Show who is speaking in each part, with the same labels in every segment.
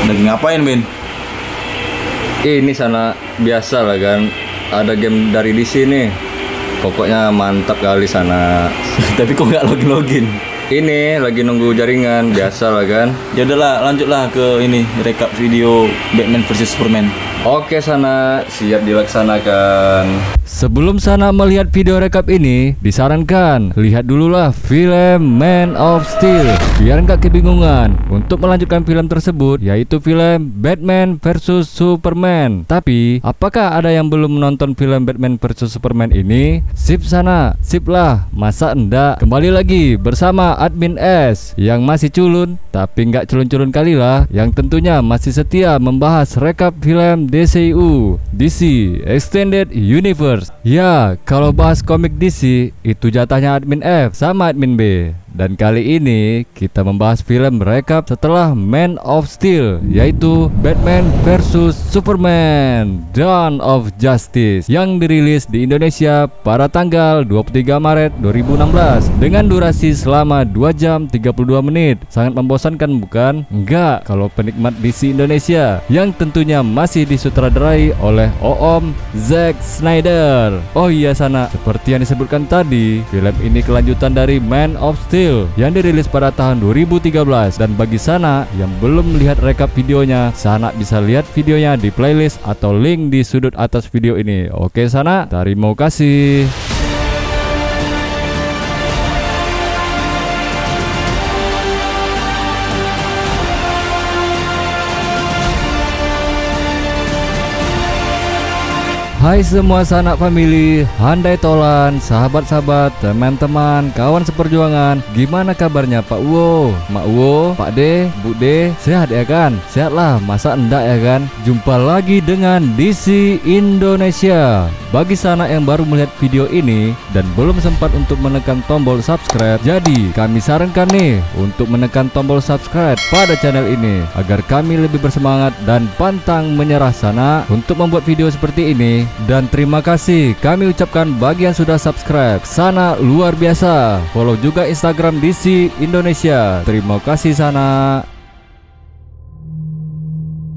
Speaker 1: Lagi ngapain, Bin?
Speaker 2: Ini sana biasa lah kan. Ada game dari DC nih. Pokoknya mantap kali sana.
Speaker 1: Tapi kok nggak login?
Speaker 2: Ini lagi nunggu jaringan, biasa lah kan.
Speaker 1: Ya udahlah, lanjutlah ke ini rekap video Batman vs Superman.
Speaker 2: Oke sana, siap dilaksanakan. Sebelum sana melihat video rekap ini, disarankan lihat dululah film Man of Steel biar nggak kebingungan untuk melanjutkan film tersebut, yaitu film Batman vs Superman. Tapi apakah ada yang belum menonton film Batman vs Superman ini? Sip sana, sip lah, masa enggak? Kembali lagi bersama admin S yang masih culun, tapi nggak culun-culun kali lah, yang tentunya masih setia membahas rekap film DCU, DC Extended Universe. Ya, kalau bahas komik DC itu jatahnya admin F sama admin B. Dan kali ini kita membahas film rekap setelah Man of Steel, yaitu Batman vs Superman Dawn of Justice, yang dirilis di Indonesia pada tanggal 23 Maret 2016 dengan durasi selama 2 jam 32 menit. Sangat membosankan bukan? Enggak kalau penikmat DC Indonesia, yang tentunya masih disutradarai oleh Oom Zack Snyder. Oh iya sana, seperti yang disebutkan tadi, film ini kelanjutan dari Man of Steel yang dirilis pada tahun 2013. Dan bagi sana yang belum melihat rekap videonya, sana bisa lihat videonya di playlist atau link di sudut atas video ini. Oke sana, terima kasih. Hai semua sanak family, handai tolan, sahabat-sahabat, teman-teman, kawan seperjuangan. Gimana kabarnya Pak Uwo, Mak Uwo, Pak D, Bu D? Sehat ya kan? Sehatlah, masa enggak ya kan? Jumpa lagi dengan DC Indonesia. Bagi sanak yang baru melihat video ini dan belum sempat untuk menekan tombol subscribe, jadi kami sarankan nih untuk menekan tombol subscribe pada channel ini agar kami lebih bersemangat dan pantang menyerah sana untuk membuat video seperti ini. Dan terima kasih kami ucapkan bagi yang sudah subscribe, sana luar biasa. Follow juga Instagram DC Indonesia. Terima kasih sana.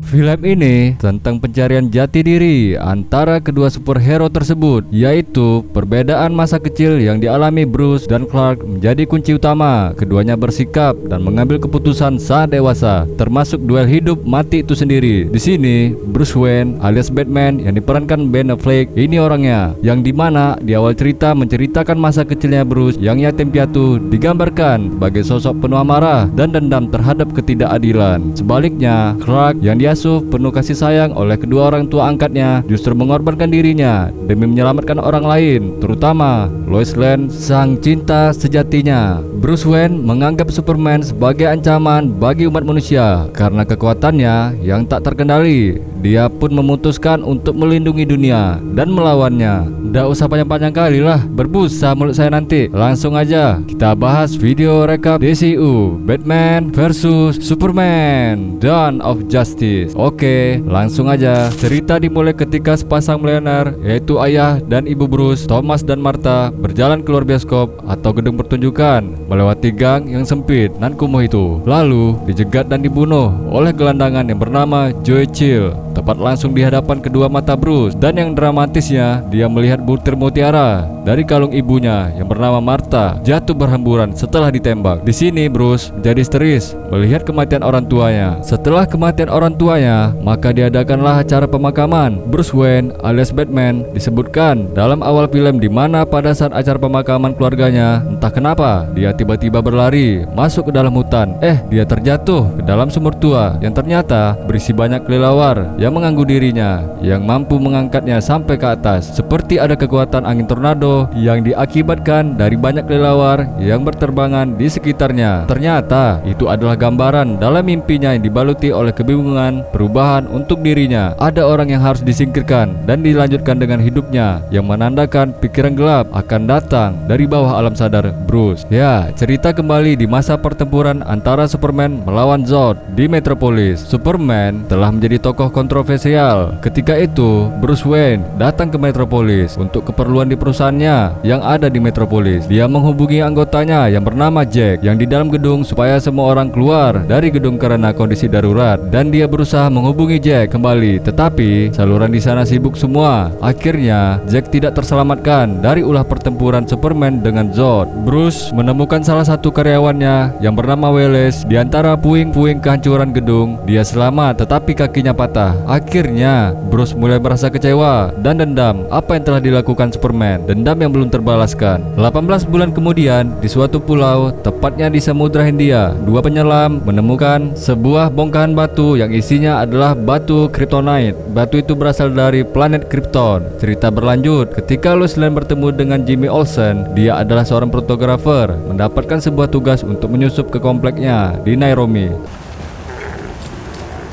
Speaker 2: Film ini tentang pencarian jati diri antara kedua superhero tersebut, yaitu perbedaan masa kecil yang dialami Bruce dan Clark menjadi kunci utama. Keduanya bersikap dan mengambil keputusan saat dewasa, termasuk duel hidup mati itu sendiri. Di sini Bruce Wayne alias Batman yang diperankan Ben Affleck ini orangnya, yang dimana di awal cerita menceritakan masa kecilnya Bruce yang yatim piatu digambarkan sebagai sosok penuh amarah dan dendam terhadap ketidakadilan. Sebaliknya Clark yang dia penuh kasih sayang oleh kedua orang tua angkatnya, justru mengorbankan dirinya demi menyelamatkan orang lain, terutama Lois Lane, sang cinta sejatinya. Bruce Wayne menganggap Superman sebagai ancaman bagi umat manusia karena kekuatannya yang tak terkendali. Dia pun memutuskan untuk melindungi dunia dan melawannya. Nggak usah panjang-panjang kali lah, berbusa mulut saya nanti. Langsung aja kita bahas video rekap DCU Batman vs Superman Dawn of Justice. Oke, langsung aja. Cerita dimulai ketika sepasang milioner, yaitu ayah dan ibu Bruce, Thomas dan Martha, berjalan keluar bioskop atau gedung pertunjukan melewati gang yang sempit nan kumuh itu. Lalu dijegat dan dibunuh oleh gelandangan yang bernama Joe Chill, tepat langsung di hadapan kedua mata Bruce. Dan yang dramatisnya, dia melihat butir mutiara dari kalung ibunya yang bernama Martha jatuh berhamburan setelah ditembak. Di sini Bruce menjadi histeris melihat kematian orang tuanya. Setelah kematian orang tuanya, maka diadakanlah acara pemakaman Bruce Wayne alias Batman. Disebutkan dalam awal film di mana pada saat acara pemakaman keluarganya, entah kenapa dia tiba-tiba berlari masuk ke dalam hutan. Dia terjatuh ke dalam sumur tua yang ternyata berisi banyak kelelawar yang mengganggu dirinya, yang mampu mengangkatnya sampai ke atas. Seperti ada kekuatan angin tornado yang diakibatkan dari banyak kelelawar yang berterbangan di sekitarnya. Ternyata itu adalah gambaran dalam mimpinya yang dibaluti oleh kebingungan perubahan untuk dirinya. Ada orang yang harus disingkirkan dan dilanjutkan dengan hidupnya, yang menandakan pikiran gelap akan datang dari bawah alam sadar Bruce. Ya, cerita kembali di masa pertempuran antara Superman melawan Zod di Metropolis. Superman telah menjadi tokoh kontroversial kontroversial. Ketika itu, Bruce Wayne datang ke Metropolis untuk keperluan di perusahaannya yang ada di Metropolis. Dia menghubungi anggotanya yang bernama Jack yang di dalam gedung supaya semua orang keluar dari gedung karena kondisi darurat, dan dia berusaha menghubungi Jack kembali, tetapi saluran di sana sibuk semua. Akhirnya, Jack tidak terselamatkan dari ulah pertempuran Superman dengan Zod. Bruce menemukan salah satu karyawannya yang bernama Wallace di antara puing-puing kehancuran gedung. Dia selamat tetapi kakinya patah. Akhirnya Bruce mulai merasa kecewa dan dendam apa yang telah dilakukan Superman, dendam yang belum terbalaskan. 18 bulan kemudian, di suatu pulau tepatnya di Samudra Hindia, dua penyelam menemukan sebuah bongkahan batu yang isinya adalah batu Kryptonite. Batu itu berasal dari planet Krypton. Cerita berlanjut ketika Lois Lane bertemu dengan Jimmy Olsen. Dia adalah seorang fotografer, mendapatkan sebuah tugas untuk menyusup ke kompleknya di Nairobi.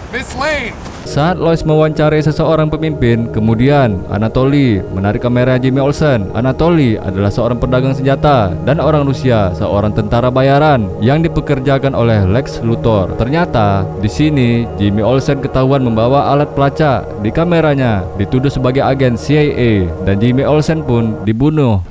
Speaker 3: Miss Lane!
Speaker 2: Saat Lois mewawancarai seseorang pemimpin, kemudian Anatoly menarik kamera Jimmy Olsen. Anatoly adalah seorang pedagang senjata dan orang Rusia, seorang tentara bayaran yang dipekerjakan oleh Lex Luthor. Ternyata di sini Jimmy Olsen ketahuan membawa alat pelacak di kameranya, dituduh sebagai agen CIA, dan Jimmy Olsen pun dibunuh.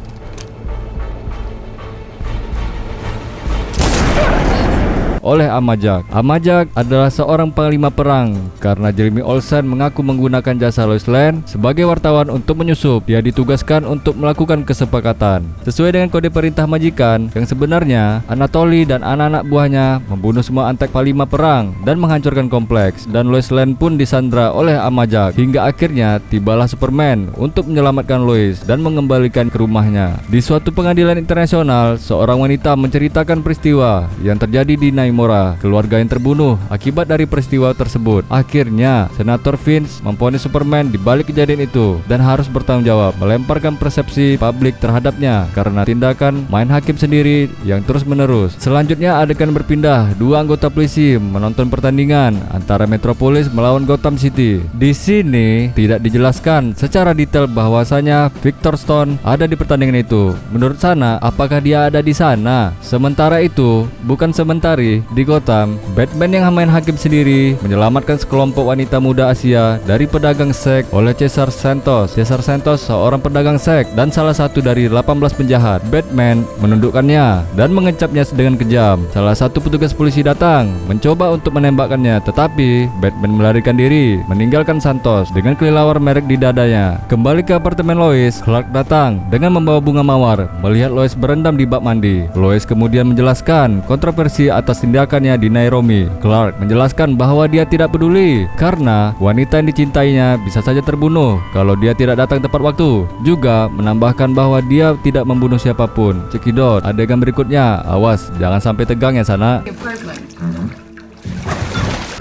Speaker 2: Oleh Amajak. Amajak adalah seorang panglima perang karena Jimmy Olsen mengaku menggunakan jasa Lois Lane sebagai wartawan untuk menyusup. Dia ditugaskan untuk melakukan kesepakatan sesuai dengan kode perintah majikan yang sebenarnya. Anatoly dan anak-anak buahnya membunuh semua antek panglima perang dan menghancurkan kompleks, dan Lois Lane pun disandra oleh Amajak hingga akhirnya tibalah Superman untuk menyelamatkan Lois dan mengembalikan ke rumahnya. Di suatu pengadilan internasional, seorang wanita menceritakan peristiwa yang terjadi di Naimora, keluarga yang terbunuh akibat dari peristiwa tersebut. Akhirnya, Senator Vince memvonis Superman di balik kejadian itu dan harus bertanggung jawab, melemparkan persepsi publik terhadapnya karena tindakan main hakim sendiri yang terus-menerus. Selanjutnya, adegan berpindah. Dua anggota polisi menonton pertandingan antara Metropolis melawan Gotham City. Di sini tidak dijelaskan secara detail bahwasanya Victor Stone ada di pertandingan itu. Menurut sana, apakah dia ada di sana? Sementara itu, bukan sementari di Gotham, Batman yang main hakim sendiri menyelamatkan sekelompok wanita muda Asia dari pedagang seks oleh Cesar Santos. Cesar Santos seorang pedagang seks dan salah satu dari 18 penjahat. Batman menundukkannya dan mengecapnya dengan kejam. Salah satu petugas polisi datang mencoba untuk menembakkannya, tetapi Batman melarikan diri, meninggalkan Santos dengan kelelawar merek di dadanya. Kembali ke apartemen Lois, Clark datang dengan membawa bunga mawar melihat Lois berendam di bak mandi. Lois kemudian menjelaskan kontroversi atas tindakannya di Nairobi. Clark menjelaskan bahwa dia tidak peduli karena wanita yang dicintainya bisa saja terbunuh kalau dia tidak datang tepat waktu. Juga menambahkan bahwa dia tidak membunuh siapapun. Cekidot, adegan berikutnya. Awas, jangan sampai tegang ya sana.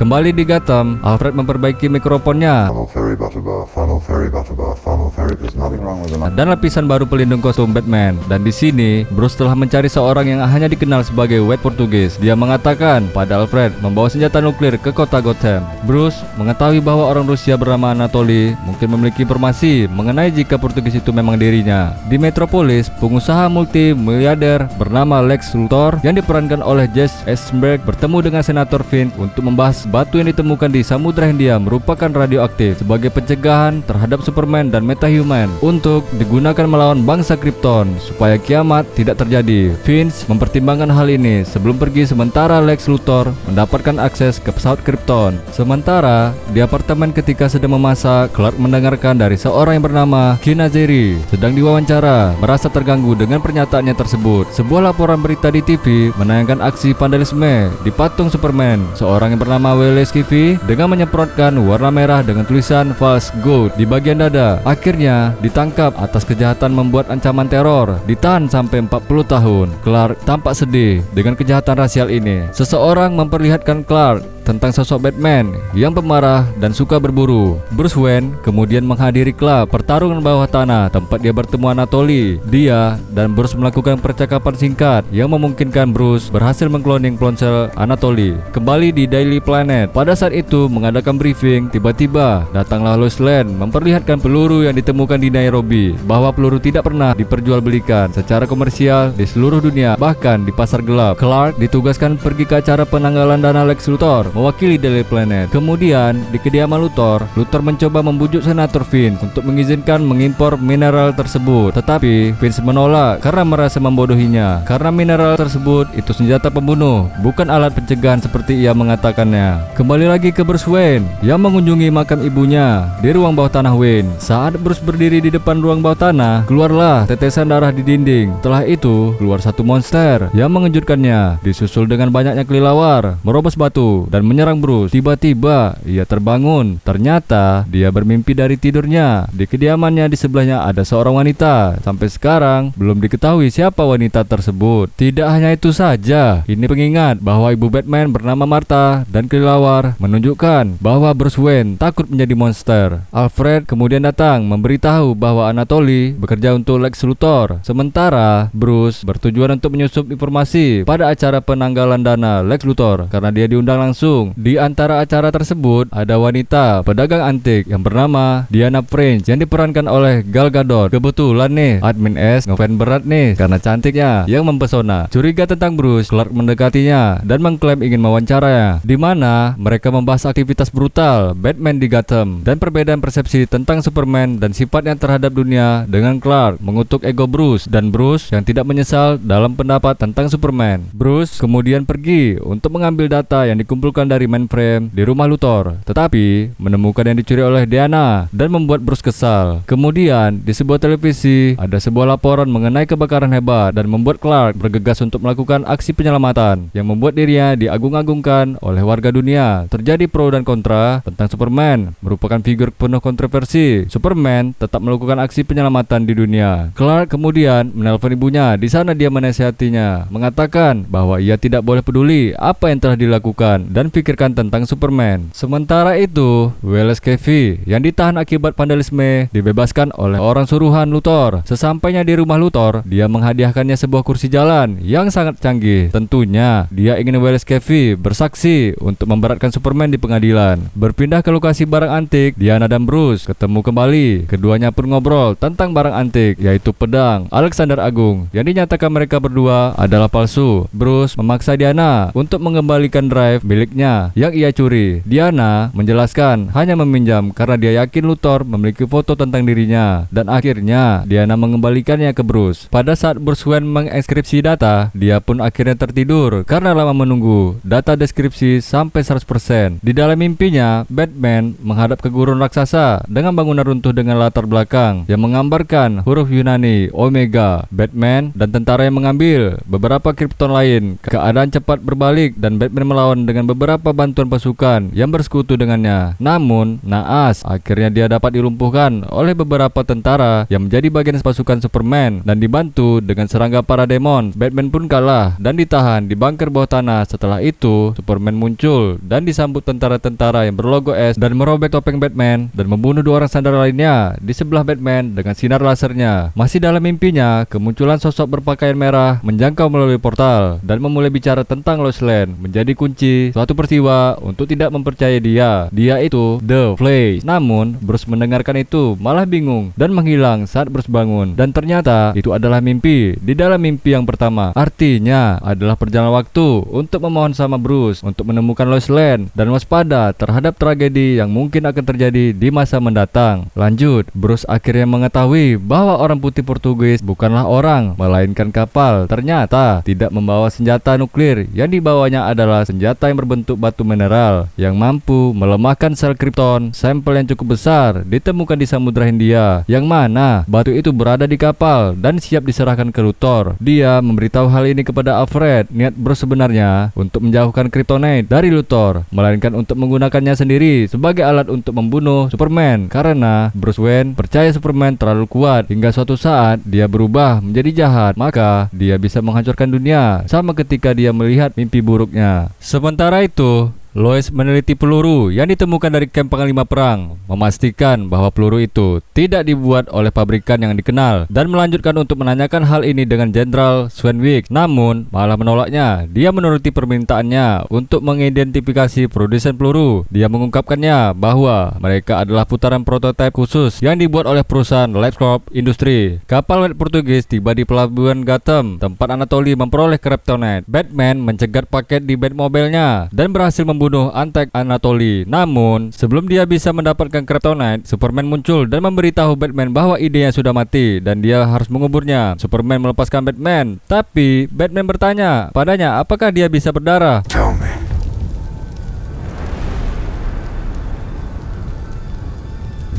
Speaker 2: Kembali di Gotham, Alfred memperbaiki mikrofonnya
Speaker 4: Funnel ferry Butterbar, funnel ferry Butterbar, funnel ferry. There's nothing wrong with them.
Speaker 2: dan lapisan baru pelindung kostum Batman. Dan di sini, Bruce telah mencari seorang yang hanya dikenal sebagai White Portugis. Dia mengatakan pada Alfred membawa senjata nuklir ke kota Gotham. Bruce mengetahui bahwa orang Rusia bernama Anatoly mungkin memiliki informasi mengenai jika Portugis itu memang dirinya. Di Metropolis, pengusaha multi miliarder bernama Lex Luthor yang diperankan oleh Jesse Eisenberg bertemu dengan Senator Vince untuk membahas batu yang ditemukan di Samudra Hindia merupakan radioaktif sebagai pencegahan terhadap Superman dan Metahuman untuk digunakan melawan bangsa Krypton supaya kiamat tidak terjadi. Vince mempertimbangkan hal ini sebelum pergi, sementara Lex Luthor mendapatkan akses ke pesawat Krypton. Sementara di apartemen ketika sedang memasak, Clark mendengarkan dari seorang yang bernama Kinazeri sedang diwawancara, merasa terganggu dengan pernyataannya tersebut. Sebuah laporan berita di TV menayangkan aksi vandalisme di patung Superman. Seorang yang bernama Wallace Kivi dengan menyemprotkan warna merah dengan tulisan False God di bagian dada. Akhirnya ditangkap atas kejahatan membuat ancaman teror, ditahan sampai 40 tahun. Clark tampak sedih dengan kejahatan rasial ini. Seseorang memperlihatkan Clark tentang sosok Batman yang pemarah dan suka berburu. Bruce Wayne kemudian menghadiri klub pertarungan bawah tanah tempat dia bertemu Anatoly. Dia dan Bruce melakukan percakapan singkat yang memungkinkan Bruce berhasil mengkloning ponsel Anatoly. Kembali di Daily Planet, pada saat itu mengadakan briefing, tiba-tiba datanglah Lois Lane memperlihatkan peluru yang ditemukan di Nairobi, bahwa peluru tidak pernah diperjualbelikan secara komersial di seluruh dunia, bahkan di pasar gelap. Clark ditugaskan pergi ke acara penanggalan dana Lex Luthor mewakili Daily Planet. Kemudian di kediaman Luthor mencoba membujuk Senator Vince untuk mengizinkan mengimpor mineral tersebut. Tetapi Vince menolak karena merasa membodohinya. Karena mineral tersebut itu senjata pembunuh, bukan alat pencegahan seperti ia mengatakannya. Kembali lagi ke Bruce Wayne yang mengunjungi makam ibunya di ruang bawah tanah Wayne. Saat Bruce berdiri di depan ruang bawah tanah, keluarlah tetesan darah di dinding. Setelah itu keluar satu monster yang mengejutkannya, disusul dengan banyaknya kelelawar merobos batu dan menyerang Bruce. Tiba-tiba ia terbangun. Ternyata dia bermimpi dari tidurnya. Di kediamannya di sebelahnya ada seorang wanita. Sampai sekarang belum diketahui siapa wanita tersebut. Tidak hanya itu saja, ini pengingat bahwa ibu Batman bernama Martha dan kelelawar menunjukkan bahwa Bruce Wayne takut menjadi monster. Alfred kemudian datang memberitahu bahwa Anatoly bekerja untuk Lex Luthor. Sementara Bruce bertujuan untuk menyusup informasi pada acara penanggalan dana Lex Luthor karena dia diundang langsung. Di antara acara tersebut ada wanita pedagang antik yang bernama Diana Prince yang diperankan oleh Gal Gadot. Kebetulan nih admin S ngefans berat nih karena cantiknya yang mempesona. Curiga tentang Bruce, Clark mendekatinya dan mengklaim ingin mewawancaranya, di mana mereka membahas aktivitas brutal Batman di Gotham dan perbedaan persepsi tentang Superman dan sifatnya terhadap dunia. Dengan Clark mengutuk ego Bruce dan Bruce yang tidak menyesal dalam pendapat tentang Superman. Bruce kemudian pergi untuk mengambil data yang dikumpulkan dari mainframe di rumah Luthor, tetapi menemukan yang dicuri oleh Diana dan membuat Bruce kesal. Kemudian di sebuah televisi ada sebuah laporan mengenai kebakaran hebat dan membuat Clark bergegas untuk melakukan aksi penyelamatan yang membuat dirinya diagung-agungkan oleh warga dunia. Terjadi pro dan kontra tentang Superman, merupakan figur penuh kontroversi. Superman tetap melakukan aksi penyelamatan di dunia. Clark kemudian menelpon ibunya. Di sana dia menasihatinya, mengatakan bahwa ia tidak boleh peduli apa yang telah dilakukan dan pikirkan tentang Superman. Sementara itu, Wallace Caffey yang ditahan akibat vandalisme dibebaskan oleh orang suruhan Luthor. Sesampainya di rumah Luthor, dia menghadiahkannya sebuah kursi jalan yang sangat canggih. Tentunya dia ingin Wallace Caffey bersaksi untuk memberatkan Superman di pengadilan. Berpindah ke lokasi barang antik, Diana dan Bruce ketemu kembali. Keduanya pun ngobrol tentang barang antik, yaitu pedang Alexander Agung yang dinyatakan mereka berdua adalah palsu. Bruce memaksa Diana untuk mengembalikan drive miliknya yang ia curi. Diana menjelaskan hanya meminjam karena dia yakin Luthor memiliki foto tentang dirinya, dan akhirnya Diana mengembalikannya ke Bruce. Pada saat Bruce Wayne mengekskripsi data, dia pun akhirnya tertidur karena lama menunggu data deskripsi sampai 100%. Di dalam mimpinya, Batman menghadap ke gurun raksasa dengan bangunan runtuh dengan latar belakang yang menggambarkan huruf Yunani Omega. Batman dan tentara yang mengambil beberapa Krypton lain. Keadaan cepat berbalik dan Batman melawan dengan beberapa bantuan pasukan yang bersekutu dengannya. Namun naas, akhirnya dia dapat dilumpuhkan oleh beberapa tentara yang menjadi bagian pasukan Superman dan dibantu dengan serangga para demon. Batman pun kalah dan ditahan di bunker bawah tanah. Setelah itu Superman muncul dan disambut tentara-tentara yang berlogo S dan merobek topeng Batman dan membunuh dua orang sandera lainnya di sebelah Batman dengan sinar lasernya. Masih dalam mimpinya, kemunculan sosok berpakaian merah menjangkau melalui portal dan memulai bicara tentang Lois Lane menjadi kunci suatu peristiwa untuk tidak mempercayai dia. Dia itu The Flash. Namun Bruce mendengarkan itu malah bingung dan menghilang saat Bruce bangun, dan ternyata itu adalah mimpi di dalam mimpi yang pertama. Artinya adalah perjalanan waktu untuk memohon sama Bruce untuk menemukan Lois Lane dan waspada terhadap tragedi yang mungkin akan terjadi di masa mendatang. Lanjut, Bruce akhirnya mengetahui bahwa orang putih Portugis bukanlah orang, melainkan kapal. Ternyata tidak membawa senjata nuklir, yang dibawanya adalah senjata yang berbentuk batu mineral yang mampu melemahkan sel Krypton. Sampel yang cukup besar ditemukan di Samudra Hindia, yang mana batu itu berada di kapal dan siap diserahkan ke Luthor. Dia memberitahu hal ini kepada Alfred. Niat Bruce sebenarnya untuk menjauhkan Kryptonite dari Luthor, melainkan untuk menggunakannya sendiri sebagai alat untuk membunuh Superman, karena Bruce Wayne percaya Superman terlalu kuat hingga suatu saat dia berubah menjadi jahat, maka dia bisa menghancurkan dunia, sama ketika dia melihat mimpi buruknya. Sementara itu, Lois meneliti peluru yang ditemukan dari kamp panglima perang, memastikan bahwa peluru itu tidak dibuat oleh pabrikan yang dikenal, dan melanjutkan untuk menanyakan hal ini dengan Jenderal Swanwick. Namun malah menolaknya. Dia menuruti permintaannya untuk mengidentifikasi produsen peluru. Dia mengungkapkannya bahwa mereka adalah putaran prototipe khusus yang dibuat oleh perusahaan LabCorp Industri. Kapal Wet Portugis tiba di pelabuhan Gotham, tempat Anatoly memperoleh Kryptonite. Batman mencegat paket di Batmobile-nya dan berhasil membunuh membunuh Antek Anatoly. Namun, sebelum dia bisa mendapatkan Kryptonite, Superman muncul dan memberitahu Batman bahwa idenya sudah mati dan dia harus menguburnya. Superman melepaskan Batman, tapi Batman bertanya padanya apakah dia bisa berdarah.
Speaker 4: Tell me.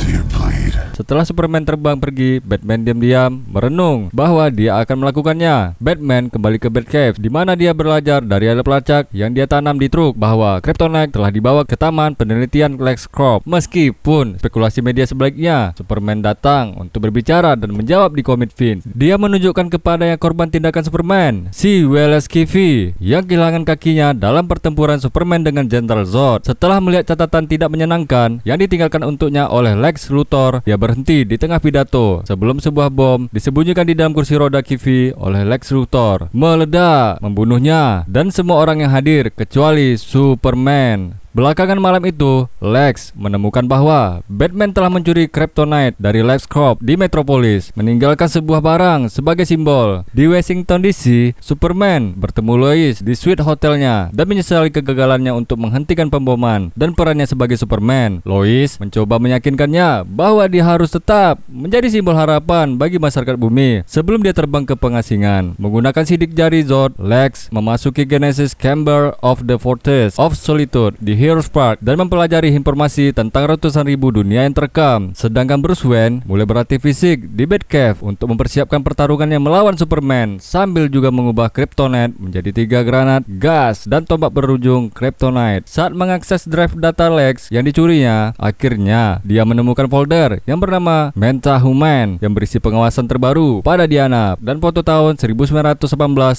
Speaker 4: Do you bleed?
Speaker 2: Setelah Superman terbang pergi, Batman diam-diam merenung bahwa dia akan melakukannya. Batman kembali ke Batcave di mana dia belajar dari alat pelacak yang dia tanam di truk bahwa Kryptonite telah dibawa ke taman penelitian LexCorp. Meskipun spekulasi media sebaliknya, Superman datang untuk berbicara dan menjawab di Comic Fin. Dia menunjukkan kepadanya korban tindakan Superman, si Wallace Kiffy, yang kehilangan kakinya dalam pertempuran Superman dengan Jenderal Zod. Setelah melihat catatan tidak menyenangkan yang ditinggalkan untuknya oleh Lex Luthor, dia berhenti di tengah pidato sebelum sebuah bom disembunyikan di dalam kursi roda Kiffy oleh Lex Luthor meledak, membunuhnya dan semua orang yang hadir kecuali Superman. Belakangan malam itu, Lex menemukan bahwa Batman telah mencuri Kryptonite dari LexCorp di Metropolis, meninggalkan sebuah barang sebagai simbol. Di Washington DC, Superman bertemu Lois di suite hotelnya dan menyesali kegagalannya untuk menghentikan pemboman dan perannya sebagai Superman. Lois mencoba meyakinkannya bahwa dia harus tetap menjadi simbol harapan bagi masyarakat bumi sebelum dia terbang ke pengasingan. Menggunakan sidik jari Zod, Lex memasuki Genesis Chamber of the Fortress of Solitude di Heroes Park dan mempelajari informasi tentang ratusan ribu dunia yang terekam. Sedangkan Bruce Wayne mulai berlatih fisik di Batcave untuk mempersiapkan pertarungannya melawan Superman sambil juga mengubah Kryptonite menjadi 3 granat, gas, dan tombak berujung Kryptonite. Saat mengakses drive data Lex yang dicurinya, akhirnya dia menemukan folder yang bernama Menta Human yang berisi pengawasan terbaru pada Diana dan foto tahun 1918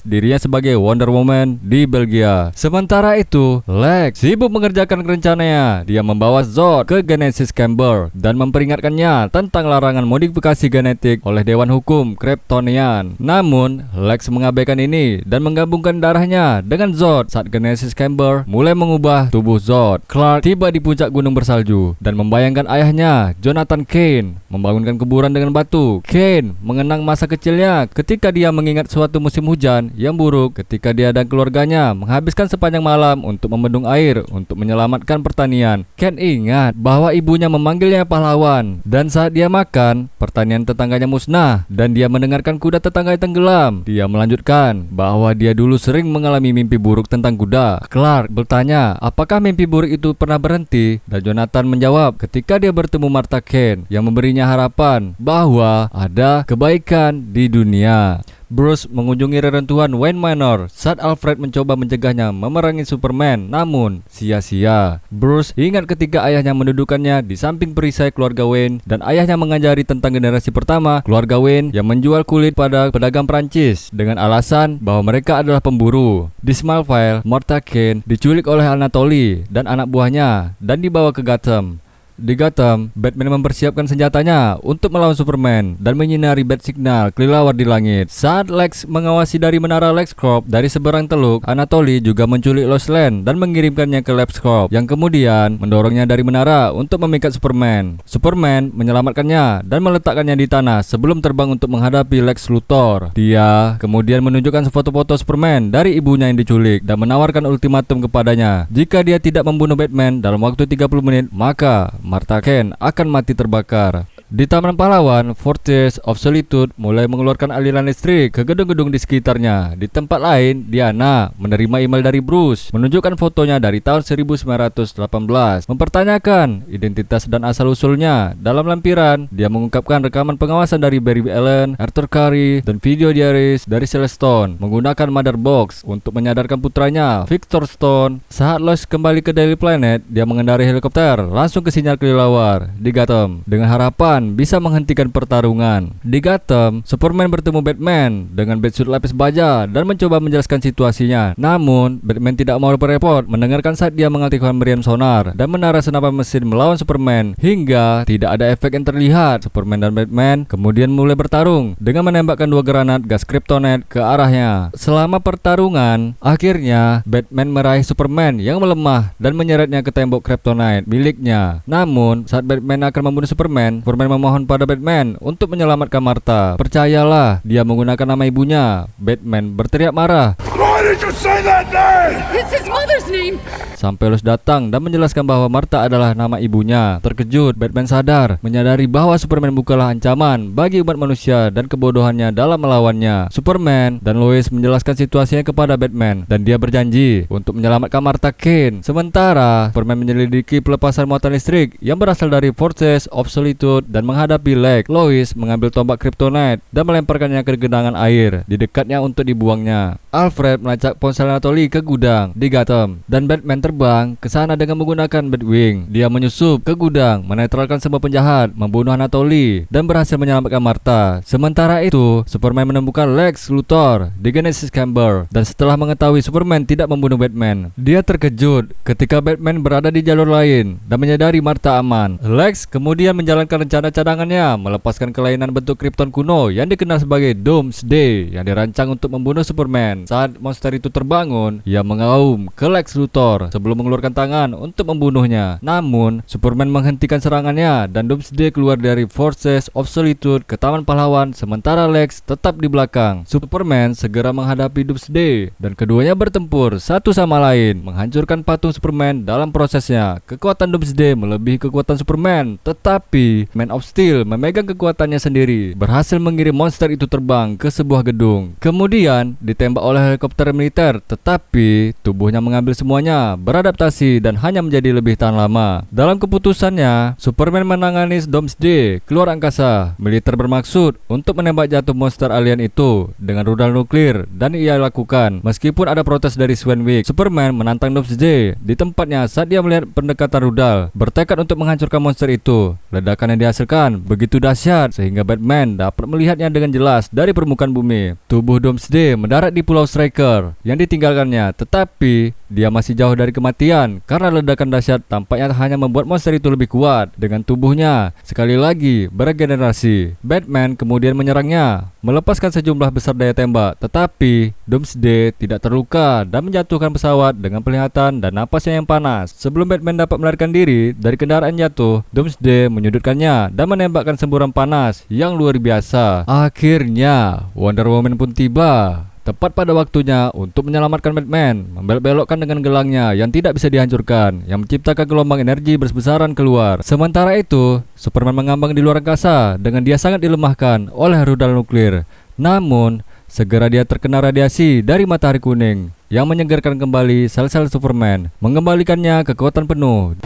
Speaker 2: dirinya sebagai Wonder Woman di Belgia. Sementara itu, Lex sibuk mengerjakan rencananya. Dia membawa Zod ke Genesis Chamber dan memperingatkannya tentang larangan modifikasi genetik oleh Dewan Hukum Kryptonian. Namun, Lex mengabaikan ini dan menggabungkan darahnya dengan Zod saat Genesis Chamber mulai mengubah tubuh Zod. Clark tiba di puncak gunung bersalju dan membayangkan ayahnya, Jonathan Kane, membangunkan kuburan dengan batu. Kane mengenang masa kecilnya ketika dia mengingat suatu musim hujan yang buruk ketika dia dan keluarganya menghabiskan sepanjang malam untuk membendung air untuk menyelamatkan pertanian. Ken ingat bahwa ibunya memanggilnya pahlawan dan saat dia makan, pertanian tetangganya musnah dan dia mendengarkan kuda tetangga tenggelam. Dia melanjutkan bahwa dia dulu sering mengalami mimpi buruk tentang kuda. Clark bertanya apakah mimpi buruk itu pernah berhenti dan Jonathan menjawab ketika dia bertemu Martha Kane yang memberinya harapan bahwa ada kebaikan di dunia. Bruce mengunjungi reruntuhan Wayne Manor saat Alfred mencoba mencegahnya memerangi Superman, namun sia-sia. Bruce ingat ketika ayahnya mendudukannya di samping perisai keluarga Wayne dan ayahnya mengajari tentang generasi pertama keluarga Wayne yang menjual kulit pada pedagang Prancis dengan alasan bahwa mereka adalah pemburu. Di Smallville, Martha Kane diculik oleh Anatoly dan anak buahnya dan dibawa ke Gotham. Di Gotham, Batman mempersiapkan senjatanya untuk melawan Superman dan menyinari bat signal kelelawar di langit. Saat Lex mengawasi dari menara LexCorp dari seberang teluk, Anatoly juga menculik Lois Lane dan mengirimkannya ke LexCorp yang kemudian mendorongnya dari menara untuk memikat Superman. Superman menyelamatkannya dan meletakkannya di tanah sebelum terbang untuk menghadapi Lex Luthor. Dia kemudian menunjukkan foto-foto Superman dari ibunya yang diculik dan menawarkan ultimatum kepadanya. Jika dia tidak membunuh Batman dalam waktu 30 menit, maka Martha Kane akan mati terbakar. Di Taman Pahlawan, Fortress of Solitude mulai mengeluarkan aliran listrik ke gedung-gedung di sekitarnya. Di tempat lain, Diana menerima email dari Bruce menunjukkan fotonya dari tahun 1918, mempertanyakan identitas dan asal-usulnya. Dalam lampiran, dia mengungkapkan rekaman pengawasan dari Barry Allen, Arthur Curry, dan video diaris dari Celestine menggunakan Mother Box untuk menyadarkan putranya, Victor Stone. Saat Lois kembali ke Daily Planet, dia mengendarai helikopter langsung ke sinyal kelelawar di Gotham dengan harapan bisa menghentikan pertarungan. Di Gotham, Superman bertemu Batman dengan batsuit lapis baja dan mencoba menjelaskan situasinya. Namun, Batman tidak mau repot mendengarkan saat dia mengaktifkan meriam sonar dan menara senapan mesin melawan Superman hingga tidak ada efek yang terlihat. Superman dan Batman kemudian mulai bertarung dengan menembakkan 2 granat gas Kryptonite ke arahnya. Selama pertarungan, akhirnya Batman meraih Superman yang melemah dan menyeretnya ke tembok Kryptonite miliknya. Namun, saat Batman akan membunuh Superman memohon pada Batman untuk menyelamatkan Martha. Percayalah, dia menggunakan nama ibunya. Batman berteriak marah
Speaker 4: Why did you say that name?
Speaker 3: It's his mother's name.
Speaker 2: Sampai Lois datang dan menjelaskan bahwa Martha adalah nama ibunya. Terkejut, Batman sadar, menyadari bahwa Superman bukanlah ancaman bagi umat manusia dan kebodohannya dalam melawannya. Superman dan Lois menjelaskan situasinya kepada Batman dan dia berjanji untuk menyelamatkan Martha Kane. Sementara Superman menyelidiki pelepasan muatan listrik yang berasal dari Forces of Solitude dan menghadapi Lex. Lois mengambil tombak kryptonite dan melemparkannya ke genangan air di dekatnya untuk dibuangnya. Alfred melacak ponsel Anatoly ke gudang di Gotham dan Batman terbang ke sana dengan menggunakan Batwing. Dia menyusup ke gudang, menetralkan semua penjahat, membunuh Anatoly dan berhasil menyelamatkan Martha. Sementara itu, Superman menemukan Lex Luthor di Genesis Chamber dan setelah mengetahui Superman tidak membunuh Batman, dia terkejut ketika Batman berada di jalur lain dan menyadari Martha aman. Lex kemudian menjalankan rencana cadangannya, melepaskan kelainan bentuk Krypton kuno yang dikenal sebagai Doomsday yang dirancang untuk membunuh Superman. Saat monster itu terbangun, ia mengaum ke Lex Luthor sebelum mengeluarkan tangan untuk membunuhnya. Namun, Superman menghentikan serangannya dan Doomsday keluar dari Forces of Solitude ke Taman Pahlawan sementara Lex tetap di belakang. Superman segera menghadapi Doomsday dan keduanya bertempur satu sama lain, menghancurkan patung Superman. Dalam prosesnya, kekuatan Doomsday melebihi kekuatan Superman, tetapi Man of Steel memegang kekuatannya sendiri, berhasil mengirim monster itu terbang ke sebuah gedung. Kemudian ditembak oleh helikopter militer, tetapi tubuhnya mengambil semuanya, beradaptasi dan hanya menjadi lebih tahan lama. Dalam keputusannya, Superman menangani Doomsday keluar angkasa. Militer bermaksud untuk menembak jatuh monster alien itu dengan rudal nuklir dan ia lakukan meskipun ada protes dari Swanwick. Superman menantang Doomsday di tempatnya saat dia melihat pendekatan rudal, bertekad untuk menghancurkan monster itu. Ledakan yang dihasilkan begitu dahsyat sehingga Batman dapat melihatnya dengan jelas dari permukaan bumi. Tubuh Doomsday mendarat di Pulau Stryker yang ditinggalkannya, tetapi dia masih jauh dari kematian karena ledakan dahsyat tampaknya hanya membuat monster itu lebih kuat dengan tubuhnya sekali lagi beregenerasi. Batman kemudian menyerangnya, melepaskan sejumlah besar daya tembak, tetapi Doomsday tidak terluka dan menjatuhkan pesawat dengan penglihatan dan napasnya yang panas. Sebelum Batman dapat melarikan diri dari kendaraan jatuh, Doomsday menyudutkannya dan menembakkan semburan panas yang luar biasa. Akhirnya Wonder Woman pun tiba tepat pada waktunya untuk menyelamatkan Batman, membelok-belokkan dengan gelangnya yang tidak bisa dihancurkan, yang menciptakan gelombang energi besar-besaran keluar. Sementara itu, Superman mengambang di luar angkasa dengan dia sangat dilemahkan oleh rudal nuklir. Namun, segera dia terkena radiasi dari matahari kuning yang menyegarkan kembali sel-sel Superman, mengembalikannya ke kekuatan penuh.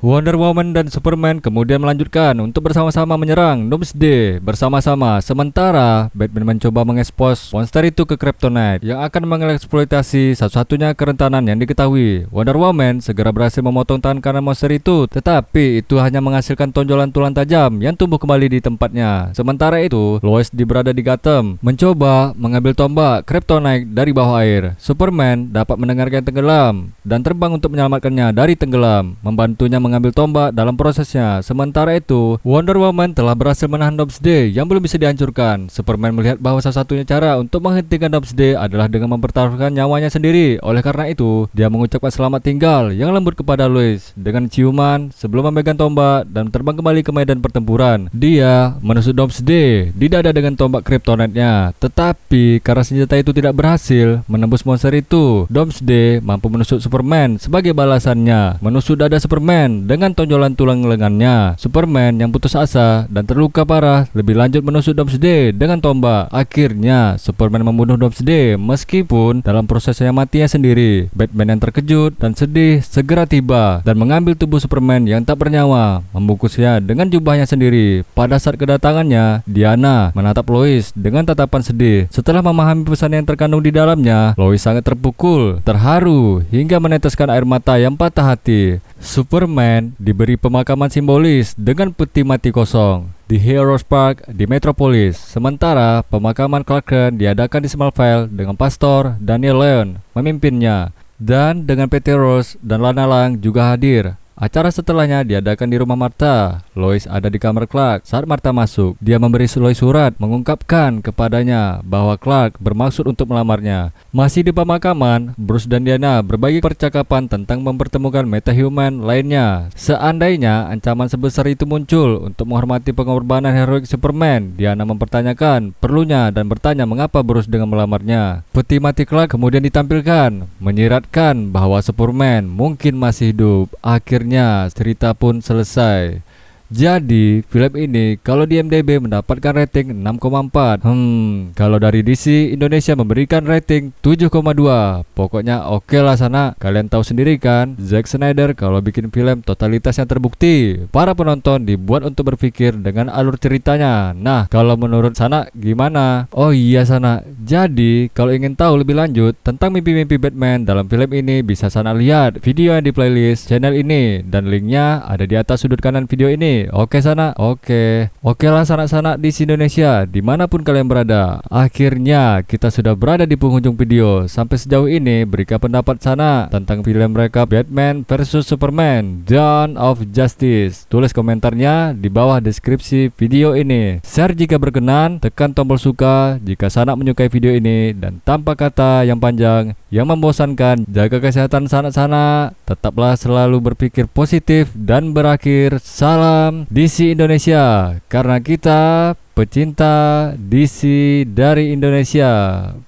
Speaker 2: Wonder Woman dan Superman kemudian melanjutkan untuk bersama-sama menyerang Doomsday bersama-sama. Sementara Batman mencoba mengekspos monster itu ke Kryptonite yang akan mengeksploitasi satu-satunya kerentanan yang diketahui. Wonder Woman segera berhasil memotong tangan kanan monster itu, tetapi itu hanya menghasilkan tonjolan tulang tajam yang tumbuh kembali di tempatnya. Sementara itu, Lois berada di Gotham mencoba mengambil tombak Kryptonite dari bawah air. Superman dapat mendengarkan tenggelam dan terbang untuk menyelamatkannya dari tenggelam, membantunya mengambil tombak dalam prosesnya. Sementara itu, Wonder Woman telah berhasil menahan Doomsday yang belum bisa dihancurkan. Superman melihat bahwa salah satunya cara untuk menghentikan Doomsday adalah dengan mempertaruhkan nyawanya sendiri. Oleh karena itu, dia mengucapkan selamat tinggal yang lembut kepada Lois dengan ciuman sebelum memegang tombak dan terbang kembali ke medan pertempuran. Dia menusuk Doomsday di dada dengan tombak kryptonite-nya, tetapi karena senjata itu tidak berhasil menembus monster itu, Doomsday mampu menusuk Superman sebagai balasannya, menusuk dada Superman dengan tonjolan tulang lengannya. Superman yang putus asa dan terluka parah lebih lanjut menusuk Doomsday dengan tombak. Akhirnya Superman membunuh Doomsday meskipun dalam prosesnya matinya sendiri. Batman yang terkejut dan sedih segera tiba dan mengambil tubuh Superman yang tak bernyawa, membungkusnya dengan jubahnya sendiri. Pada saat kedatangannya, Diana menatap Lois dengan tatapan sedih. Setelah memahami pesan yang terkandung di dalamnya, Lois sangat terpukul, terharu hingga meneteskan air mata yang patah hati. Superman diberi pemakaman simbolis dengan peti mati kosong di Heroes Park di Metropolis. Sementara pemakaman Clark Kent diadakan di Smallville dengan Pastor Daniel Leon memimpinnya, dan dengan Petey Ross dan Lana Lang juga hadir. Acara setelahnya diadakan di rumah Martha. Lois ada di kamar Clark. Saat Martha masuk, dia memberi Lois surat mengungkapkan kepadanya bahwa Clark bermaksud untuk melamarnya. Masih di pemakaman, Bruce dan Diana berbagi percakapan tentang mempertemukan metahuman lainnya. Seandainya ancaman sebesar itu muncul untuk menghormati pengorbanan heroik Superman, Diana mempertanyakan perlunya dan bertanya mengapa Bruce dengan melamarnya. Peti mati Clark kemudian ditampilkan, menyiratkan bahwa Superman mungkin masih hidup. Akhirnya cerita pun selesai. Jadi film ini kalau di IMDb mendapatkan rating 6,4. Kalau dari DC Indonesia memberikan rating 7,2. Pokoknya oke lah sana. Kalian tahu sendiri kan, Zack Snyder kalau bikin film totalitasnya terbukti. Para penonton dibuat untuk berpikir dengan alur ceritanya. Nah, kalau menurut sana gimana? Oh iya sana. Jadi kalau ingin tahu lebih lanjut tentang mimpi-mimpi Batman dalam film ini, bisa sana lihat video yang di playlist channel ini, dan linknya ada di atas sudut kanan video ini. Oke sana, oke lah sanak-sanak di Indonesia, dimanapun kalian berada. Akhirnya kita sudah berada di penghujung video. Sampai sejauh ini berikan pendapat sana tentang film mereka Batman vs Superman Dawn of Justice. Tulis komentarnya di bawah deskripsi video ini. Share jika berkenan, tekan tombol suka jika sanak menyukai video ini, dan tanpa kata yang panjang yang membosankan, jaga kesehatan sanak-sanak. Tetaplah selalu berpikir positif dan berakhir salam DC Indonesia, karena kita pecinta DC dari Indonesia.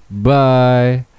Speaker 2: Bye.